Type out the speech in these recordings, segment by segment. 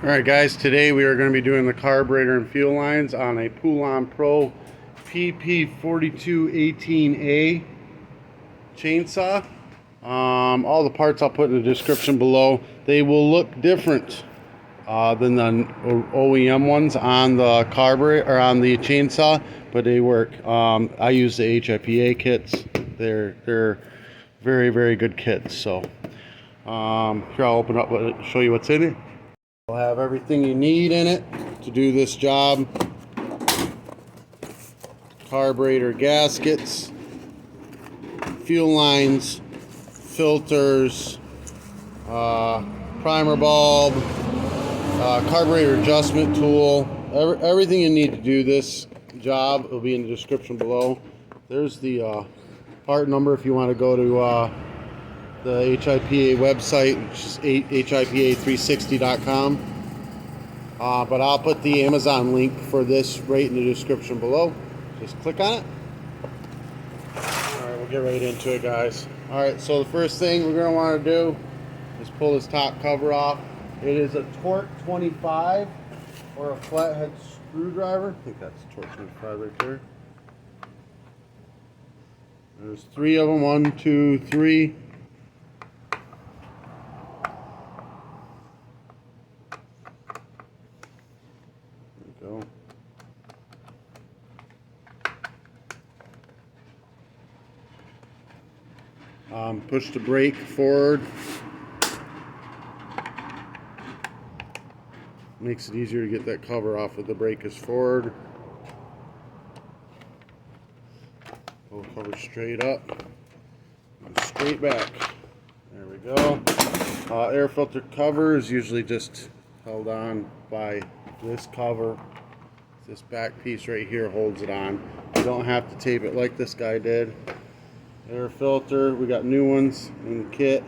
Alright guys, today we are going to be doing the carburetor and fuel lines on a Poulan Pro pp4218a chainsaw. All the parts I'll put in the description below. They will look different than the OEM ones on the carburetor or on the chainsaw, but they work. I use the HIPA kits. They're very, very good kits. So here, I'll open up and show you what's in it. You'll have everything you need in it to do this job. Carburetor gaskets, fuel lines, filters, primer bulb, carburetor adjustment tool. Everything you need to do this job will be in the description below. There's the part number if you want to go to the HIPA website, which is HIPA360.com. But I'll put the Amazon link for this right in the description below. Just click on it. Alright, we'll get right into it, guys. Alright, so the first thing we're going to want to do is pull this top cover off. It is a torque 25 or a flathead screwdriver. I think that's torque 25 right there. There's three of them. 1, 2, 3. Go. Push the brake forward. Makes it easier to get that cover off if the brake is forward. Pull the cover straight up and straight back. There we go. Air filter cover is usually just held on by this cover. This back piece right here holds it on. You don't have to tape it like this guy did. Air filter, we got new ones in the kit.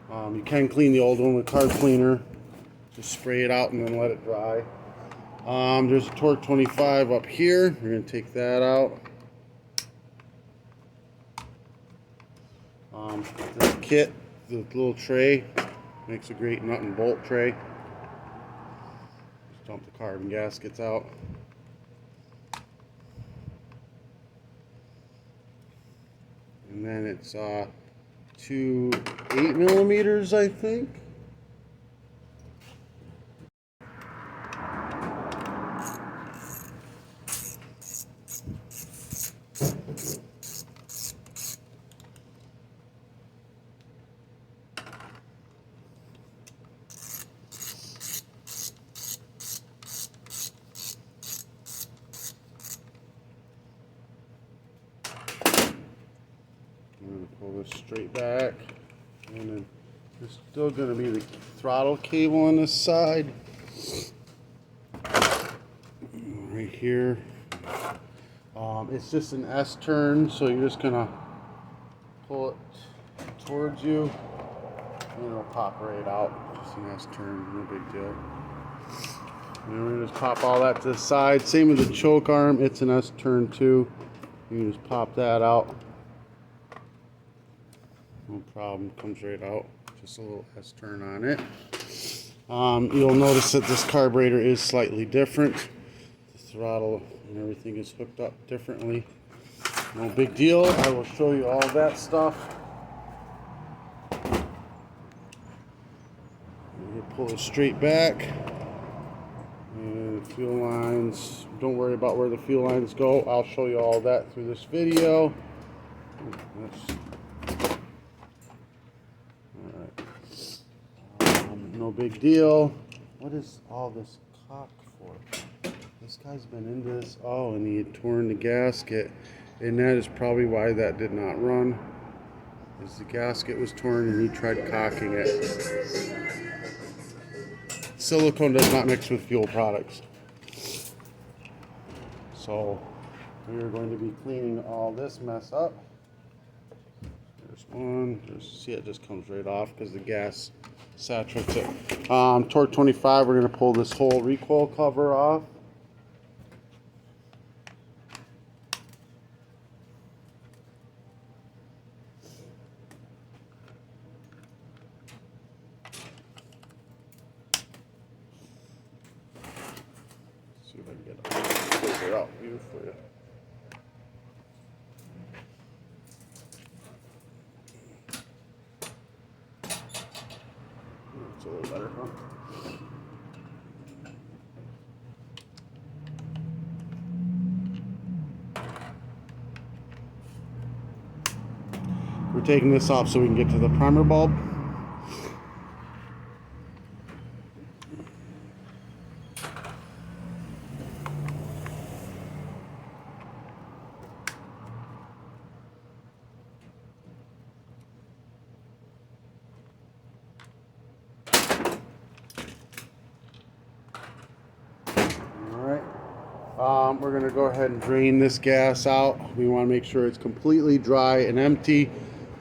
You can clean the old one with carb cleaner. Just spray it out and then let it dry. There's a torque 25 up here. We're going to take that out. This kit, the little tray, makes a great nut and bolt tray. Just dump the carbon gaskets out. And then it's 2 8mm, I think. I'm going to pull this straight back, and then there's still going to be the throttle cable on this side right here. It's just an S turn, so you're just going to pull it towards you and it'll pop right out. Just an S turn, no big deal. And we're going to just pop all that to the side. Same with the choke arm, it's an S turn too. You can just pop that out. No problem, comes right out. Just a little S turn on it. You'll notice that this carburetor is slightly different. The throttle and everything is hooked up differently. No big deal. I will show you all that stuff. You pull it straight back. And fuel lines. Don't worry about where the fuel lines go. I'll show you all that through this video. No big deal. What is all this cock for? This guy's been into this. Oh, and he had torn the gasket. And that is probably why that did not run. Is the gasket was torn and he tried cocking it. Silicone does not mix with fuel products. So we are going to be cleaning all this mess up. There's one. See, it just comes right off because the gas saturates it. Torque 25, we're going to pull this whole recoil cover off. See if I can get a closer out view for you. It's a little better, huh? We're taking this off so we can get to the primer bulb. We're going to go ahead and drain this gas out. We want to make sure it's completely dry and empty.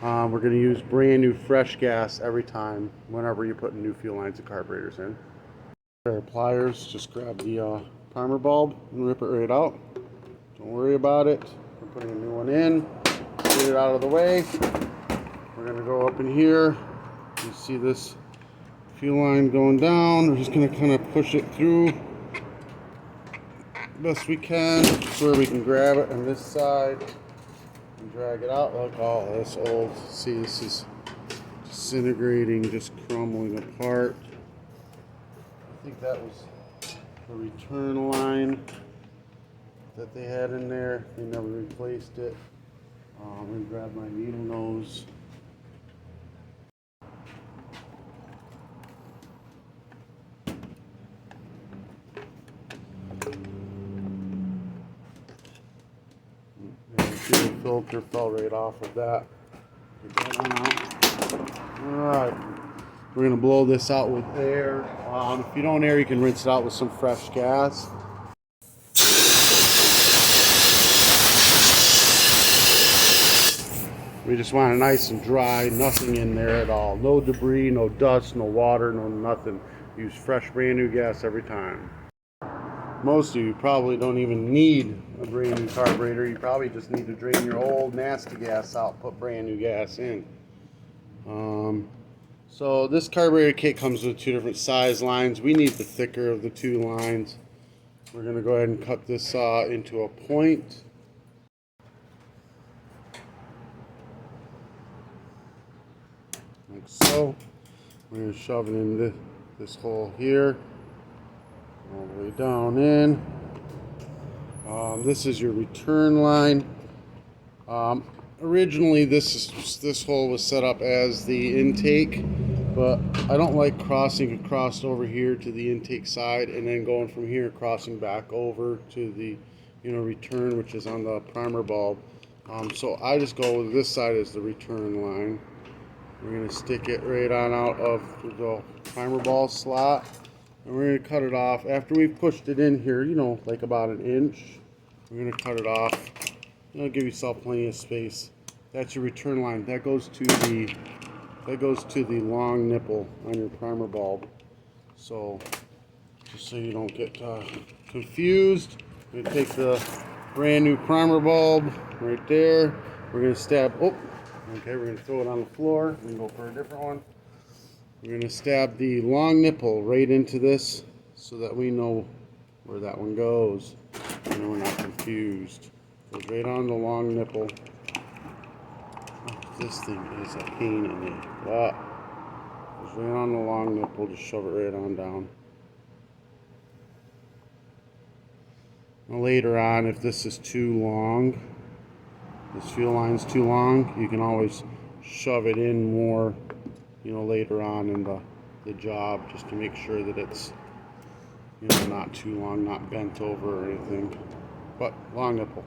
We're going to use brand new fresh gas every time whenever you're putting new fuel lines and carburetors in. Our pliers, just grab the primer bulb and rip it right out. Don't worry about it. We're putting a new one in. Get it out of the way. We're going to go up in here. You see this fuel line going down. We're just going to kind of push it through best we can, where we can grab it on this side and drag it out. Look, oh, that's old. See, this is disintegrating, just crumbling apart. I think that was the return line that they had in there. They never replaced it. I'm going to grab my needle nose. The filter fell right off of that. Get that on out. Alright, we're going to blow this out with air. If you don't air, you can rinse it out with some fresh gas. We just want it nice and dry, nothing in there at all. No debris, no dust, no water, no nothing. Use fresh, brand new gas every time. Most of you probably don't even need a brand new carburetor. You probably just need to drain your old nasty gas out, put brand new gas in. So this carburetor kit comes with two different size lines. We need the thicker of the two lines. We're going to go ahead and cut this into a point. Like so. We're going to shove it in this hole here. All the way down in. This is your return line. Originally this hole was set up as the intake, but I don't like crossing across over here to the intake side and then going from here crossing back over to the return, which is on the primer bulb. So I just go with this side as the return line. We're going to stick it right on out of the primer bulb slot. And we're going to cut it off after we've pushed it in here, like about an inch. We're going to cut it off. Give yourself plenty of space. That's your return line. That goes to the long nipple on your primer bulb. So just so you don't get confused, we're going to take the brand new primer bulb right there. We're going to stab. Oh, okay. We're going to throw it on the floor and go for a different one. We're going to stab the long nipple right into this so that we know where that one goes and we're not confused. Goes right on the long nipple. Oh, this thing is a pain in the butt. Goes right on the long nipple, just shove it right on down. Now later on, if this is too long, this fuel line's too long, you can always shove it in more later on in the job, just to make sure that it's not too long, not bent over or anything, but long nipple.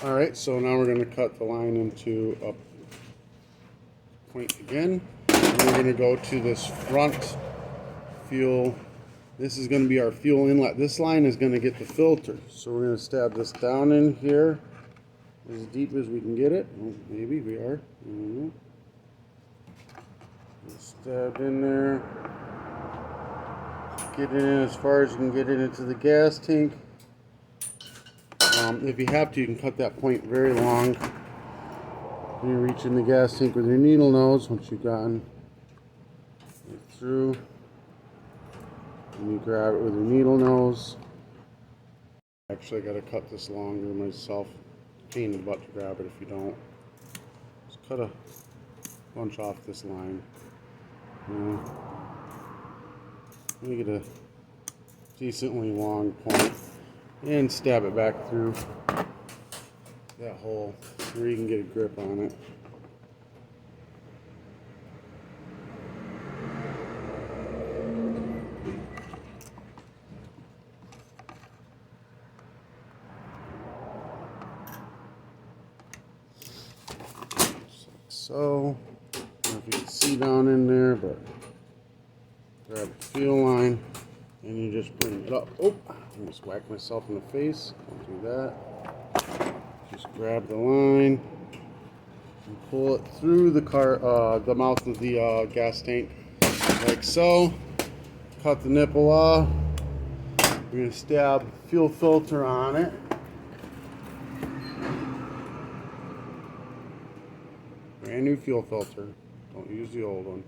Alright, so now we're going to cut the line into a point again, and we're going to go to this front fuel. This is going to be our fuel inlet. This line is going to get the filter, so we're going to stab this down in here as deep as we can get it. Oh, maybe we are. I don't know. Stabbed in there. Get it in as far as you can get it into the gas tank. If you have to, you can cut that point very long. You reach in the gas tank with your needle nose once you've gotten it through. and you grab it with your needle nose. Actually, I gotta cut this longer myself. Pain in the butt to grab it if you don't. Just cut a bunch off this line. Let me get a decently long point and stab it back through that hole where you can get a grip on it. Just like so. I don't know if you can see down in there, but grab the fuel line and you just bring it up. Oh, I almost whacked myself in the face. Don't do that. Just grab the line and pull it through the mouth of the gas tank, like so. Cut the nipple off. We're going to stab fuel filter on it. Brand new fuel filter. Don't use the old one.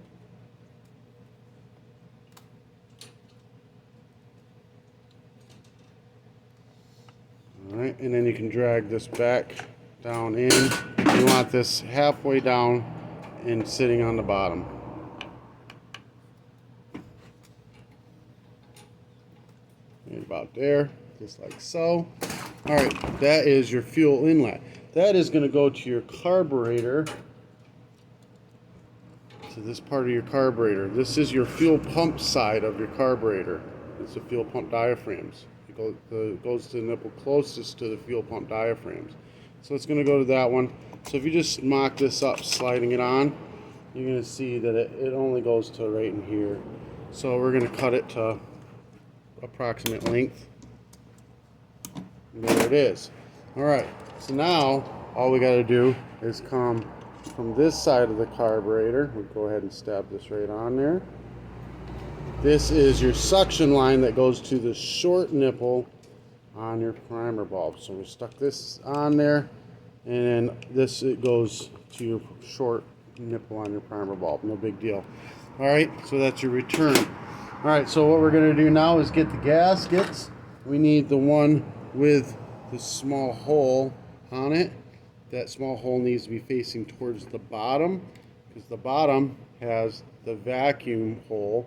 Alright, and then you can drag this back down in. You want this halfway down and sitting on the bottom. And about there, just like so. Alright, that is your fuel inlet. That is going to go to your carburetor, to this part of your carburetor. This is your fuel pump side of your carburetor. It's the fuel pump diaphragms. It goes to the nipple closest to the fuel pump diaphragms. So it's going to go to that one. So if you just mock this up, sliding it on, you're going to see that it only goes to right in here. So we're going to cut it to approximate length. And there it is. Alright, so now all we got to do is come from this side of the carburetor. We'll go ahead and stab this right on there. This is your suction line that goes to the short nipple on your primer bulb. So we stuck this on there, and then this, it goes to your short nipple on your primer bulb. No big deal. Alright, so that's your return. Alright, so what we're going to do now is get the gaskets. We need the one with the small hole on it. That small hole needs to be facing towards the bottom, because the bottom has the vacuum hole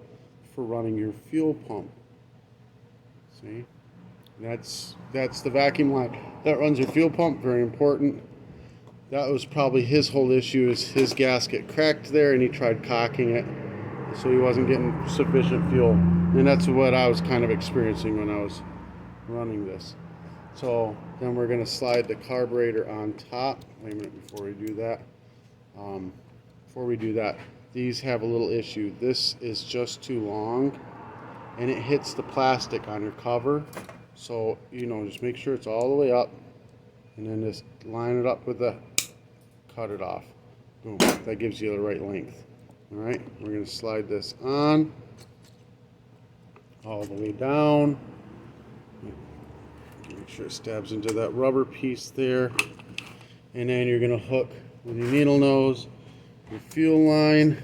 for running your fuel pump. See? That's the vacuum line that runs your fuel pump. Very important. That was probably his whole issue, is his gasket cracked there and he tried cocking it, so he wasn't getting sufficient fuel. And that's what I was kind of experiencing when I was running this. So then we're going to slide the carburetor on top. Wait a minute before we do that. These have a little issue. This is just too long and it hits the plastic on your cover. So, just make sure it's all the way up and then just line it up with the, cut it off. Boom. That gives you the right length. Alright, we're going to slide this on all the way down. Make sure it stabs into that rubber piece there. And then you're going to hook with your needle nose your fuel line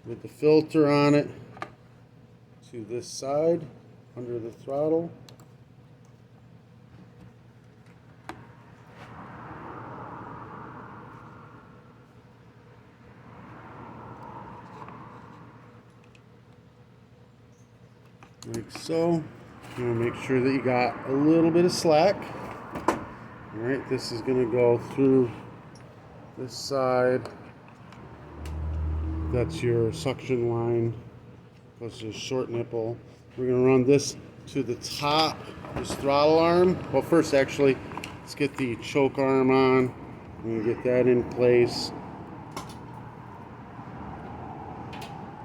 with the filter on it to this side under the throttle. Like so. You want to make sure that you got a little bit of slack. Alright, this is going to go through this side. That's your suction line. Goes to the short nipple. We're going to run this to the top, this throttle arm. Well, first actually, let's get the choke arm on. I'm going to get that in place.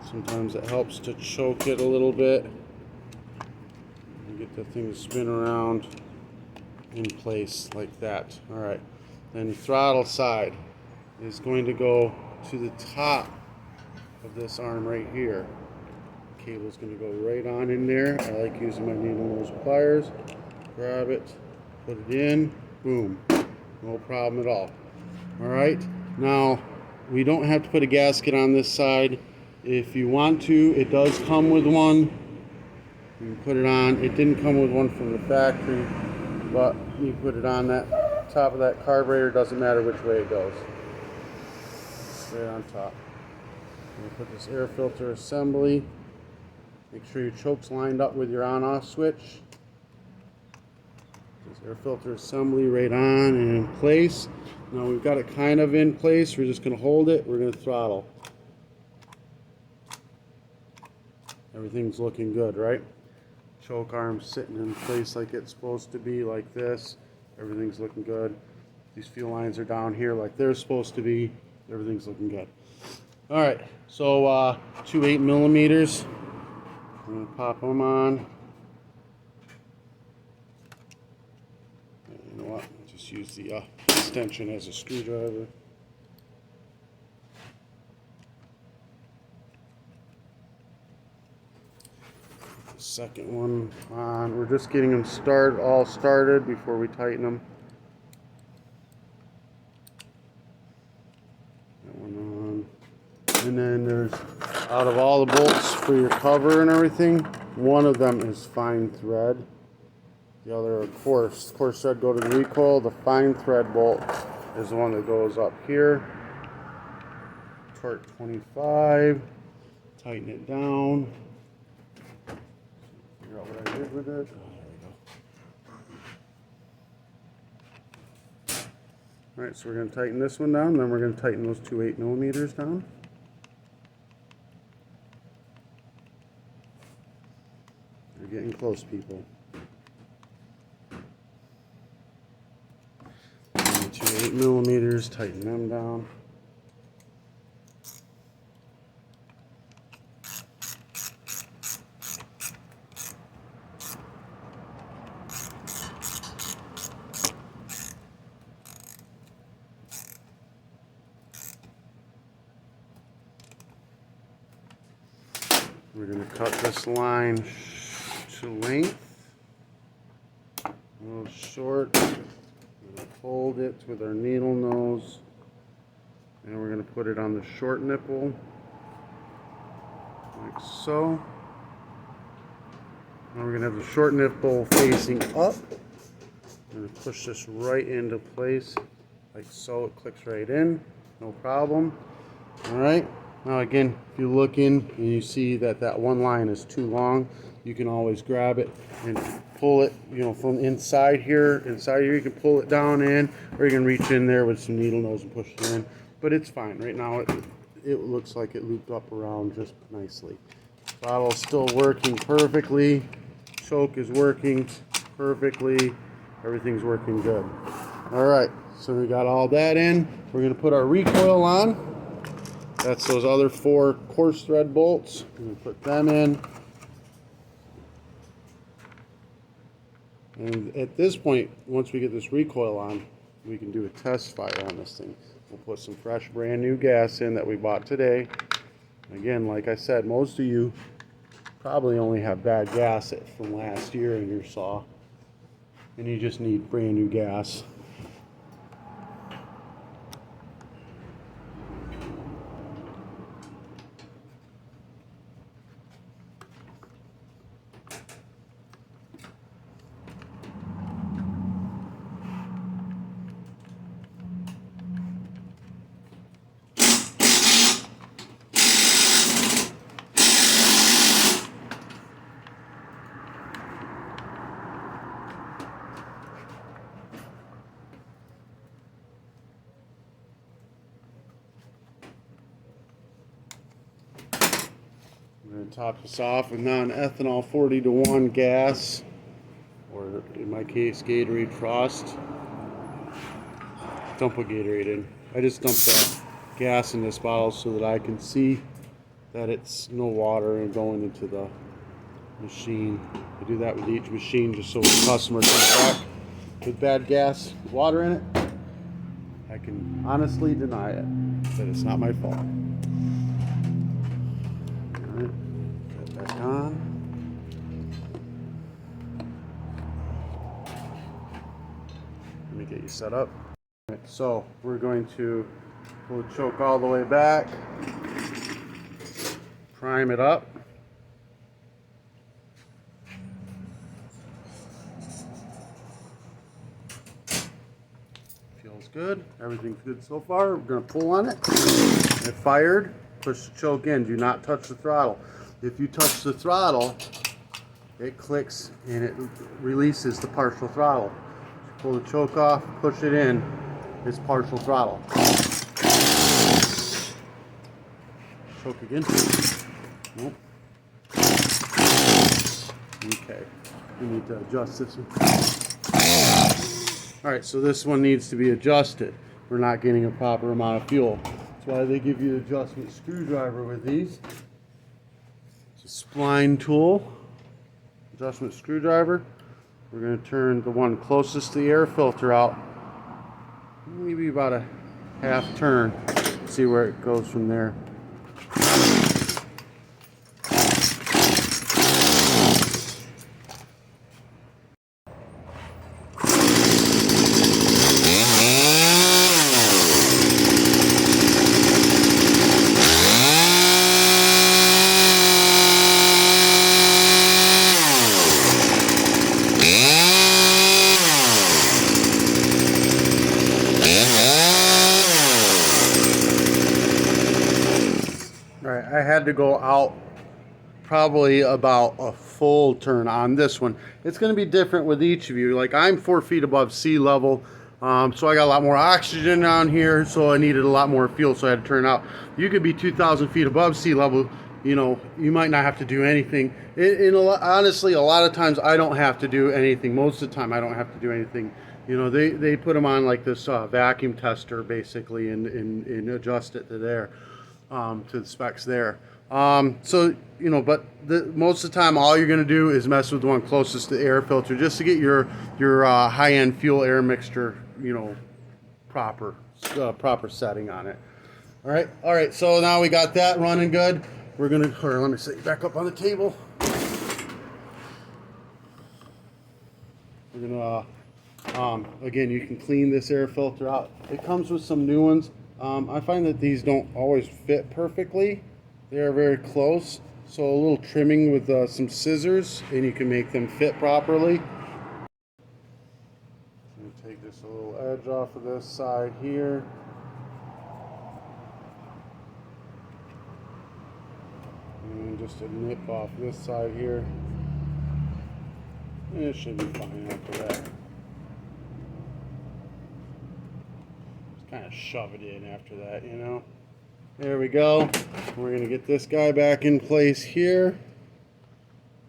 Sometimes it helps to choke it a little bit. Get the thing to spin around in place like that. Alright, then throttle side is going to go to the top of this arm right here. Cable's going to go right on in there. I like using my needle nose pliers. Grab it, put it in, boom. No problem at all. Alright, now we don't have to put a gasket on this side. If you want to, it does come with one. You can put it on. It didn't come with one from the factory, but you put it on that top of that carburetor. Doesn't matter which way it goes. Straight on top. You put this air filter assembly. Make sure your choke's lined up with your on-off switch. This air filter assembly right on and in place. Now we've got it kind of in place. We're just going to hold it. We're going to throttle. Everything's looking good, right? Choke arm's sitting in place like it's supposed to be, like this. Everything's looking good. These fuel lines are down here like they're supposed to be. Everything's looking good. All right, so 2 8mm. I'm going to pop them on. You know what? Just use the extension as a screwdriver. The second one on. We're just getting them all started before we tighten them. That one on. And then there's, out of all the bolts for your cover and everything, one of them is fine thread. The other are coarse. Coarse thread go to the recoil. The fine thread bolt is the one that goes up here. Torque 25. Tighten it down. Figure out what I did with it. Oh, there we go. Alright, so we're going to tighten this one down, then we're going to tighten those 2 8mm down. We're getting close, people. 2 8mm, tighten them down. We're going to cut this line to length, a little short. We're going to fold it with our needle nose, and we're going to put it on the short nipple, like so. Now we're going to have the short nipple facing up. We're going to push this right into place, like so. It clicks right in, no problem. All right. Now again, if you look in and you see that that one line is too long, you can always grab it and pull it, you know, from inside here. Inside here, you can pull it down in, or you can reach in there with some needle nose and push it in. But it's fine. Right now, it looks like it looped up around just nicely. Throttle's still working perfectly. Choke is working perfectly. Everything's working good. All right, so we got all that in. We're going to put our recoil on. That's those other 4 coarse thread bolts. I'm going to put them in. And at this point, once we get this recoil on, we can do a test fire on this thing. We'll put some fresh brand new gas in that we bought today. Again, like I said, most of you probably only have bad gas from last year in your saw. And you just need brand new gas. I'm going to top this off with non-ethanol 40-to-1 gas, or in my case, Gatorade Frost. Don't put Gatorade in. I just dump the gas in this bottle so that I can see that it's no water and going into the machine. I do that with each machine just so when the customer comes back with bad gas, with water in it, I can honestly deny it, that it's not my fault. Alright, get that back on. Let me get you set up. Alright, so we're going to pull the choke all the way back, prime it up. Feels good. Everything's good so far. We're going to pull on it. It fired. Push the choke in. Do not touch the throttle. If you touch the throttle, it clicks and it releases the partial throttle. Pull the choke off, push it in, it's partial throttle. Choke again. Nope. Okay. We need to adjust this one. Alright, so this one needs to be adjusted. We're not getting a proper amount of fuel. That's why they give you an adjustment screwdriver with these. It's a spline tool. Adjustment screwdriver. We're going to turn the one closest to the air filter out. Maybe about a half turn. See where it goes from there. Alright, I had to go out probably about a full turn on this one. It's going to be different with each of you. Like, I'm 4 feet above sea level, so I got a lot more oxygen down here, so I needed a lot more fuel, so I had to turn out. You could be 2,000 feet above sea level, you know, you might not have to do anything. Honestly, a lot of times I don't have to do anything. Most of the time I don't have to do anything. You know, they put them on like this vacuum tester basically and adjust it to there. To the specs there. So, you know, but most of the time all you're going to do is mess with the one closest to the air filter just to get your high-end fuel air mixture, you know, proper setting on it. All right, so now we got that running good. We're going to, let me set you back up on the table. We're going to, again, you can clean this air filter out. It comes with some new ones. I find that these don't always fit perfectly. They are very close, so a little trimming with some scissors and you can make them fit properly. Take this a little edge off of this side here. And just a nip off this side here. And it should be fine after that. Kind of shove it in after that, you know. There we go. We're going to get this guy back in place here.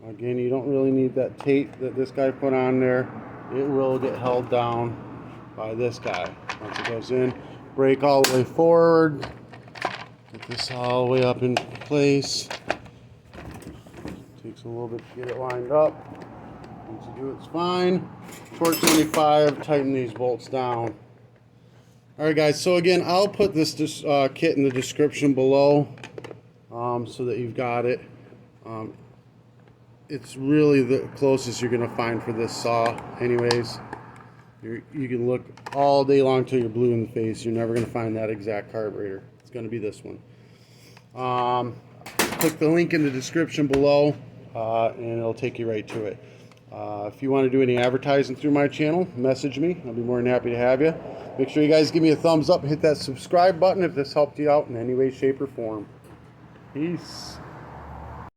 Again, you don't really need that tape that this guy put on there. It will get held down by this guy. Once it goes in, brake all the way forward. Get this all the way up in place. Takes a little bit to get it lined up. Once you do, it's fine. Torque 75, tighten these bolts down. Alright guys, so again, I'll put this kit in the description below so that you've got it. It's really the closest you're going to find for this saw anyways. You can look all day long till you're blue in the face. You're never going to find that exact carburetor. It's going to be this one. Click the link in the description below and it'll take you right to it. If you want to do any advertising through my channel, message me. I'll be more than happy to have you. Make sure you guys give me a thumbs up and hit that subscribe button if this helped you out in any way, shape, or form. Peace.